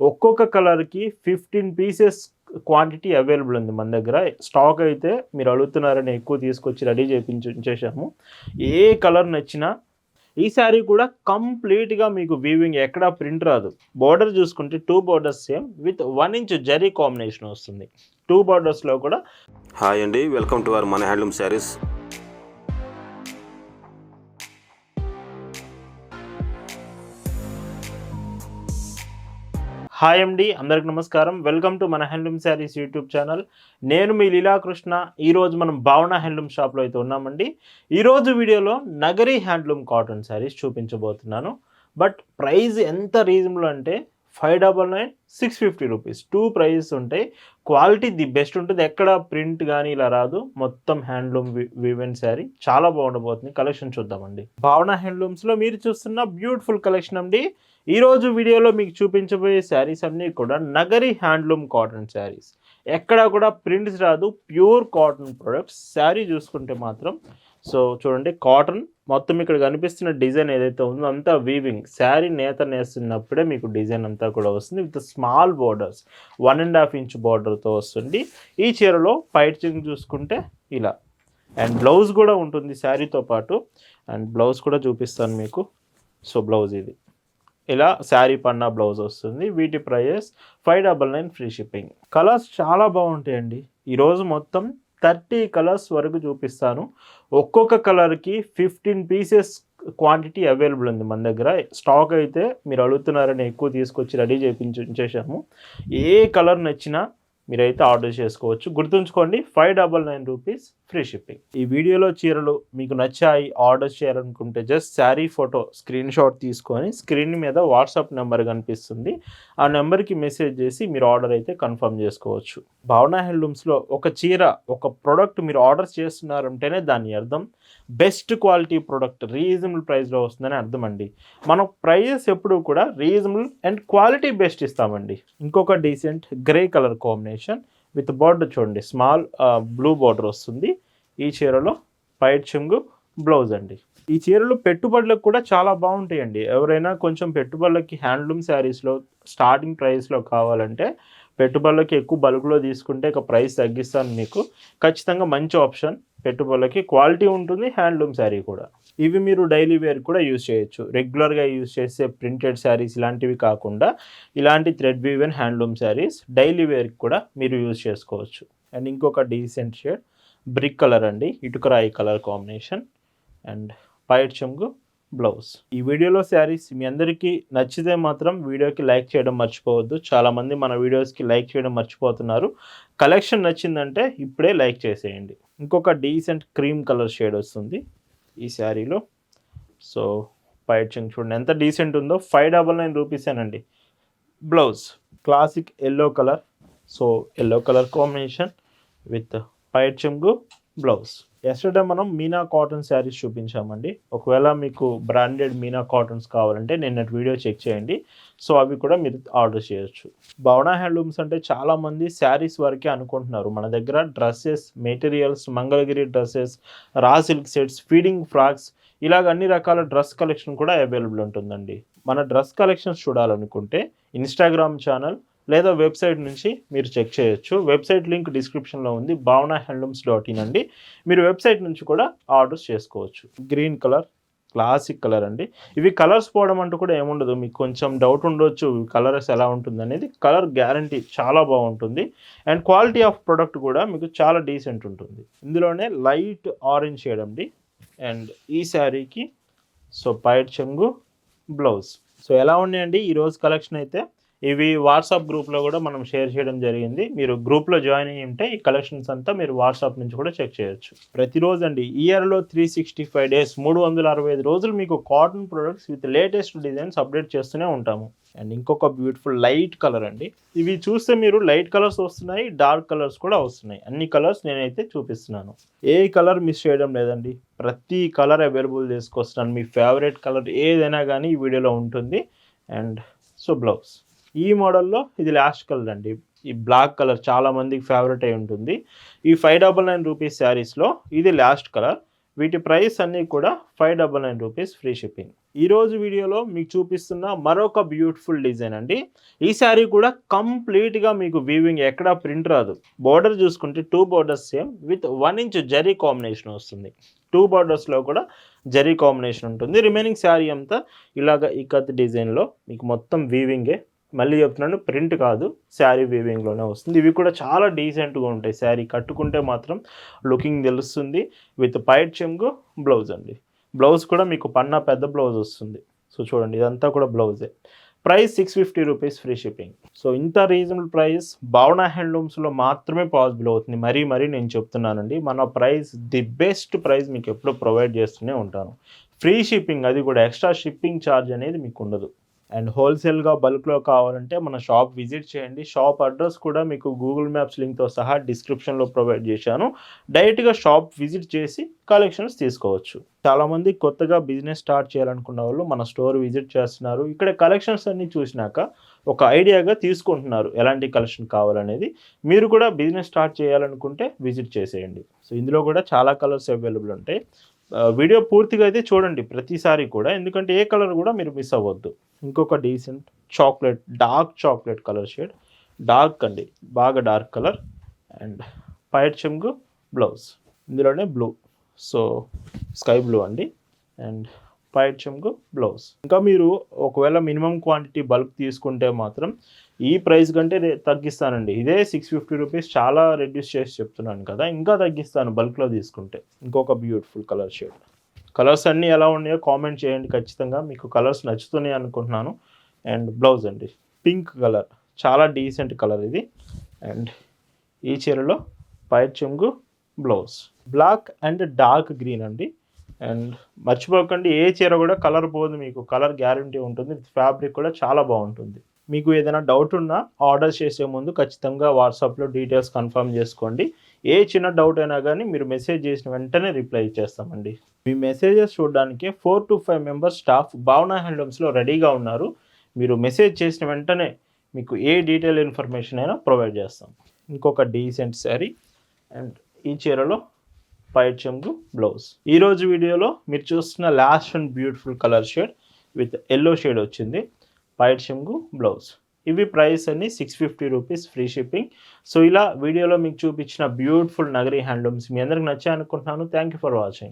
ఒక్కొక్క కలర్‌కి 15 pieces quantity available ఉంది మన దగ్గర. స్టాక్ అయితే మీరు అడుగుతున్నారని ఎక్కువ తీసుకొచ్చి రెడీ ఉంచేసాము. ఏ కలర్ నచ్చినా ఈ శారీ కూడా కంప్లీట్‌గా మీకు వీవింగ్ ఎక్కడా ప్రింట్ రాదు. బోర్డర్ చూసుకుంటే 2 borders same with 1 inch zari combination వస్తుంది. 2 బోర్డర్స్‌లో కూడా హాయ్ అండి, వెల్కమ్ టు అవర్ మన హ్యాండ్లూమ్ శారీస్. హాయ్ అండి, అందరికి నమస్కారం. వెల్కమ్ టు మన హ్యాండ్లూమ్ శారీస్ యూట్యూబ్ ఛానల్. నేను మీ లీలాకృష్ణ. ఈరోజు మనం భావన హ్యాండ్లూమ్ షాప్లో అయితే ఉన్నామండి. ఈరోజు వీడియోలో నగరీ హ్యాండ్లూమ్ కాటన్ శారీస్ చూపించబోతున్నాను. బట్ ప్రైస్ ఎంత రీజనబుల్ అంటే 599, 650 రూపీస్. 2 ప్రైజెస్ ఉంటాయి. క్వాలిటీ ది బెస్ట్ ఉంటుంది. ఎక్కడ ప్రింట్ కానీ ఇలా రాదు. మొత్తం హ్యాండ్లూమ్ వివెన్ శారీ చాలా బాగుండబోతుంది. కలెక్షన్ చూద్దామండి. భావన హ్యాండ్లూమ్స్లో మీరు చూస్తున్న బ్యూటిఫుల్ కలెక్షన్ అండి. ఈరోజు వీడియోలో మీకు చూపించబోయే శారీస్ అన్నీ కూడా నగరీ హ్యాండ్లూమ్ కాటన్ శారీస్. ఎక్కడా కూడా ప్రింట్స్ రాదు. Pure cotton products. శారీ చూసుకుంటే మాత్రం చూడండి, కాటన్ మొత్తం ఇక్కడ కనిపిస్తున్న డిజైన్ ఏదైతే ఉందో అంతా వీవింగ్. శారీ నేస్తున్నప్పుడే మీకు డిజైన్ అంతా కూడా వస్తుంది విత్ స్మాల్ బోర్డర్స్. 1.5 ఇంచ్ బోర్డర్తో వస్తుంది. ఈ చీరలో పైచింగ్ చూసుకుంటే ఇలా, అండ్ బ్లౌజ్ కూడా ఉంటుంది శారీతో పాటు. అండ్ బ్లౌజ్ కూడా చూపిస్తాను మీకు. బ్లౌజ్ ఇది ఇలా శారీ పన్నా బ్లౌజ్ వస్తుంది. వీటి ప్రైస్ 599 ఫ్రీ షిప్పింగ్. కలర్స్ చాలా బాగుంటాయండి. ఈరోజు మొత్తం 30 కలర్స్ వరకు చూపిస్తాను. ఒక్కొక్క కలర్కి 15 పీసెస్ క్వాంటిటీ అవైలబుల్ ఉంది మన దగ్గర. స్టాక్ అయితే మీరు అడుగుతున్నారని ఎక్కువ తీసుకొచ్చి రెడీ ఉంచేసాము. ఏ కలర్ నచ్చినా మీరైతే ఆర్డర్ చేసుకోవచ్చు. గుర్తుంచుకోండి, 599 రూపీస్ ఫ్రీ షిప్పింగ్. ఈ వీడియోలో చీరలు మీకు నచ్చాయి, ఆర్డర్ చేయాలనుకుంటే just sari photo screen shot తీసుకొని స్క్రీన్ మీద వాట్సాప్ నెంబర్ కనిపిస్తుంది. ఆ నెంబర్కి మెసేజ్ చేసి మీరు ఆర్డర్ అయితే కన్ఫర్మ్ చేసుకోవచ్చు. భావన హ్యాండ్లూమ్స్లో ఒక చీర, ఒక ప్రోడక్ట్ మీరు ఆర్డర్ చేస్తున్నారంటేనే దాని అర్థం బెస్ట్ క్వాలిటీ ప్రోడక్ట్ రీజనబుల్ ప్రైస్లో వస్తుందని అర్థం అండి. మనం ప్రైజెస్ ఎప్పుడు కూడా రీజనబుల్ అండ్ క్వాలిటీ బెస్ట్ ఇస్తామండి. ఇంకొక decent grey colour combination with border చూడండి, స్మాల్ బ్లూ బార్డర్ వస్తుంది. ఈ చీరలో పైట్ చెంగు బ్లౌజ్ అండి. ఈ చీరలు పెట్టుబడులకు కూడా చాలా బాగుంటాయండి. ఎవరైనా కొంచెం పెట్టుబడులకి హ్యాండ్లూమ్ శారీస్లో స్టార్టింగ్ ప్రైస్లో కావాలంటే, పెట్టుబడులకి ఎక్కువ బల్క్లో తీసుకుంటే ఇక ప్రైస్ తగ్గిస్తాను మీకు. ఖచ్చితంగా మంచి ఆప్షన్. పెట్టుబడులకి క్వాలిటీ ఉంటుంది, హ్యాండ్లూమ్ శారీ కూడా. ఇవి మీరు డైలీ వేర్ కూడా యూజ్ చేయొచ్చు. రెగ్యులర్గా యూజ్ చేసే ప్రింటెడ్ శారీస్ ఇలాంటివి కాకుండా ఇలాంటి thread woven handloom saris daily వేర్కి కూడా మీరు యూజ్ చేసుకోవచ్చు. అండ్ ఇంకొక డీసెంట్ షేడ్ బ్రిక్ కలర్ అండి, ఇటుకరాయి కలర్ కాంబినేషన్. అండ్ పైట్ చెంగు బ్లౌజ్. ఈ వీడియోలో శారీస్ మీ అందరికీ నచ్చితే మాత్రం వీడియోకి లైక్ చేయడం మర్చిపోవద్దు. చాలామంది మన వీడియోస్కి లైక్ చేయడం మర్చిపోతున్నారు. కలెక్షన్ నచ్చిందంటే ఇప్పుడే లైక్ చేసేయండి. ఇంకొక డీసెంట్ క్రీమ్ కలర్ షేడ్ వస్తుంది ఈ శారీలో. పైట్ చెంగు చూడండి ఎంత డీసెంట్ ఉందో. 599 రూపీసేనండి. Blouse classic yellow colour. Yellow colour combination with పైట్ చెంగు బ్లౌజ్. ఎస్టర్డే మనం మీనా కాటన్ శారీస్ చూపించామండి. ఒకవేళ మీకు బ్రాండెడ్ మీనా కాటన్స్ కావాలంటే నిన్నటి వీడియో చెక్ చేయండి. అవి కూడా మీరు ఆర్డర్ చేయొచ్చు. భావన హ్యాండ్లూమ్స్ అంటే చాలామంది శారీస్ వరకే అనుకుంటున్నారు. మన దగ్గర dresses, materials, Mangalagiri dresses, raw silk sets, feeding frocks, ఇలాగ అన్ని రకాల డ్రెస్ కలెక్షన్ కూడా అవైలబుల్ ఉంటుందండి. మన డ్రెస్ కలెక్షన్స్ చూడాలనుకుంటే ఇన్స్టాగ్రామ్ ఛానల్ లేదా వెబ్సైట్ నుంచి మీరు చెక్ చేయొచ్చు. వెబ్సైట్ లింక్ డిస్క్రిప్షన్లో ఉంది, bhavanahandlooms.in అండి. మీరు వెబ్సైట్ నుంచి కూడా ఆర్డర్స్ చేసుకోవచ్చు. గ్రీన్ కలర్ క్లాసిక్ కలర్ అండి. ఇవి కలర్స్ పోవడం అంటూ కూడా ఏముండదు. మీకు కొంచెం డౌట్ ఉండొచ్చు కలర్స్ ఎలా ఉంటుంది అనేది. కలర్ గ్యారంటీ చాలా బాగుంటుంది. అండ్ క్వాలిటీ ఆఫ్ ప్రొడక్ట్ కూడా మీకు చాలా డీసెంట్ ఉంటుంది. ఇందులోనే లైట్ ఆరెంజ్ షేడ్ అండి. అండ్ ఈ శారీకి పైట్ చెంగు బ్లౌజ్. ఎలా ఉన్నాయండి ఈరోజు కలెక్షన్ అయితే. ఇవి వాట్సాప్ గ్రూప్లో కూడా మనం షేర్ చేయడం జరిగింది. మీరు గ్రూప్లో జాయిన్ అయ్యి ఉంటే ఈ కలెక్షన్స్ అంతా మీరు వాట్సాప్ నుంచి కూడా చెక్ చేయొచ్చు. ప్రతిరోజు అండి, ఇయర్లో 365 డేస్ 365 రోజులు మీకు cotton products with latest designs update చేస్తూనే ఉంటాము. అండ్ ఇంకొక బ్యూటిఫుల్ లైట్ కలర్ అండి. ఇవి చూస్తే మీరు లైట్ కలర్స్ వస్తున్నాయి, డార్క్ కలర్స్ కూడా వస్తున్నాయి. అన్ని కలర్స్ నేనైతే చూపిస్తున్నాను. ఏ కలర్ మిస్ చేయడం లేదండి. ప్రతి కలర్ అవైలబుల్ చేసుకొస్తున్నాను. మీ ఫేవరెట్ కలర్ ఏదైనా కానీ ఈ వీడియోలో ఉంటుంది. అండ్ బ్లౌజ్ ఈ మోడల్లో ఇది లాస్ట్ కలర్ అండి. ఈ బ్లాక్ కలర్ చాలా మందికి ఫేవరెట్ అయి ఉంటుంది. ఈ 599 రూపీస్ శారీస్లో ఇది లాస్ట్ కలర్. వీటి ప్రైస్ అన్నీ కూడా 599 రూపీస్ ఫ్రీ షిప్పింగ్. ఈరోజు వీడియోలో మీకు చూపిస్తున్న మరొక బ్యూటిఫుల్ డిజైన్ అండి. ఈ శారీ కూడా కంప్లీట్గా మీకు వీవింగ్ ఎక్కడ ప్రింట్ రాదు. బోర్డర్ చూసుకుంటే 2 borders same with 1 inch zari combination వస్తుంది. 2 బార్డర్స్లో కూడా జరీ కాంబినేషన్ ఉంటుంది. రిమైనింగ్ శారీ అంతా ఇలాగ ఇక్కత్ డిజైన్లో మీకు మొత్తం వీవింగే. మళ్ళీ చెప్తున్నాను, ప్రింట్ కాదు, శారీ వీవింగ్లోనే వస్తుంది. ఇవి కూడా చాలా డీసెంట్గా ఉంటాయి. శారీ కట్టుకుంటే మాత్రం లుకింగ్ తెలుస్తుంది. విత్ పైట్ చెంగు బ్లౌజ్ అండి. బ్లౌజ్ కూడా మీకు పన్నా పెద్ద బ్లౌజ్ వస్తుంది. సో చూడండి, ఇదంతా కూడా బ్లౌజే. Price 650 rupees free shipping. So ఇంత రీజనబుల్ ప్రైస్ భావన హ్యాండ్లూమ్స్లో మాత్రమే పాసిబుల్ అవుతుంది. మరీ నేను చెప్తున్నానండి, మన ప్రైస్ ది బెస్ట్ ప్రైస్ మీకు ఎప్పుడూ ప్రొవైడ్ చేస్తూనే ఉంటాను. ఫ్రీ షిప్పింగ్, అది కూడా ఎక్స్ట్రా షిప్పింగ్ ఛార్జ్ అనేది మీకు ఉండదు. అండ్ హోల్సేల్గా బల్క్లో కావాలంటే మన షాప్ విజిట్ చేయండి. షాప్ అడ్రస్ కూడా మీకు గూగుల్ మ్యాప్స్ లింక్తో సహా డిస్క్రిప్షన్లో ప్రొవైడ్ చేశాను. డైరెక్ట్గా షాప్ విజిట్ చేసి కలెక్షన్స్ తీసుకోవచ్చు. చాలామంది కొత్తగా బిజినెస్ స్టార్ట్ చేయాలనుకున్న వాళ్ళు మన స్టోర్ విజిట్ చేస్తున్నారు. ఇక్కడ కలెక్షన్స్ అన్నీ చూసినాక ఒక ఐడియాగా తీసుకుంటున్నారు ఎలాంటి కలెక్షన్ కావాలనేది. మీరు కూడా బిజినెస్ స్టార్ట్ చేయాలనుకుంటే విజిట్ చేసేయండి. సో ఇందులో కూడా చాలా కలర్స్ అవైలబుల్ ఉంటాయి. వీడియో పూర్తిగా అయితే చూడండి ప్రతిసారి కూడా, ఎందుకంటే ఏ కలర్ కూడా మీరు మిస్ అవ్వద్దు. ఇంకొక decent chocolate, dark chocolate colour shade, dark అండి, బాగా డార్క్ కలర్. అండ్ పైట్ చెంగు బ్లౌజ్ ఇందులోనే బ్లూ, సో స్కై బ్లూ అండి. అండ్ పైట్ చెంగు బ్లౌజ్. ఇంకా మీరు ఒకవేళ మినిమం క్వాంటిటీ బల్క్ తీసుకుంటే మాత్రం ఈ ప్రైస్ కంటే తగ్గిస్తానండి. ఇదే 650 రూపీస్ చాలా రెడ్యూస్ చేసి చెప్తున్నాను కదా, ఇంకా తగ్గిస్తాను బల్క్లో తీసుకుంటే. ఇంకొక బ్యూటిఫుల్ కలర్ షేడ్. కలర్స్ అన్నీ ఎలా ఉన్నాయో కామెంట్ చేయండి ఖచ్చితంగా. మీకు కలర్స్ నచ్చుతున్నాయి అనుకుంటున్నాను. అండ్ బ్లౌజ్ అండి, పింక్ కలర్, చాలా డీసెంట్ కలర్ ఇది. అండ్ ఈ చీరలో పైట్ చెంగు blouse, black and dark green అండి. అండ్ మర్చిపోకండి, ఏ చీర కూడా కలర్ పోదు, మీకు కలర్ గ్యారంటీ ఉంటుంది. ఫ్యాబ్రిక్ కూడా చాలా బాగుంటుంది. మీకు ఏదైనా డౌట్ ఉన్నా ఆర్డర్ చేసే ముందు ఖచ్చితంగా వాట్సాప్లో డీటెయిల్స్ కన్ఫర్మ్ చేసుకోండి. ఏ చిన్న డౌట్ అయినా కానీ మీరు మెసేజ్ చేసిన వెంటనే రిప్లై ఇచ్చేస్తామండి. మీ మెసేజెస్ చూడడానికి 4 to 5 మెంబర్స్ స్టాఫ్ భావన హ్యాండ్లూమ్స్లో రెడీగా ఉన్నారు. మీరు మెసేజ్ చేసిన వెంటనే మీకు ఏ డీటెయిల్ ఇన్ఫర్మేషన్ అయినా ప్రొవైడ్ చేస్తాం. ఇంకొక డీసెంట్ శారీ. అండ్ ఈ చీరలో పైట్ చెంగు బ్లౌజ్. ఈరోజు వీడియోలో మీరు చూస్తున్న last and beautiful colour shade with yellow shade వచ్చింది. పైట్ చెంగు బ్లౌజ్. ఇవి ప్రైస్ అన్ని 650 రూపీస్ ఫ్రీ షిప్పింగ్. సో ఇలా వీడియోలో మీకు చూపించిన బ్యూటిఫుల్ నగరీ హ్యాండ్లూమ్స్ మీ అందరికి నచ్చాయి అనుకుంటున్నాను. Thank you for watching.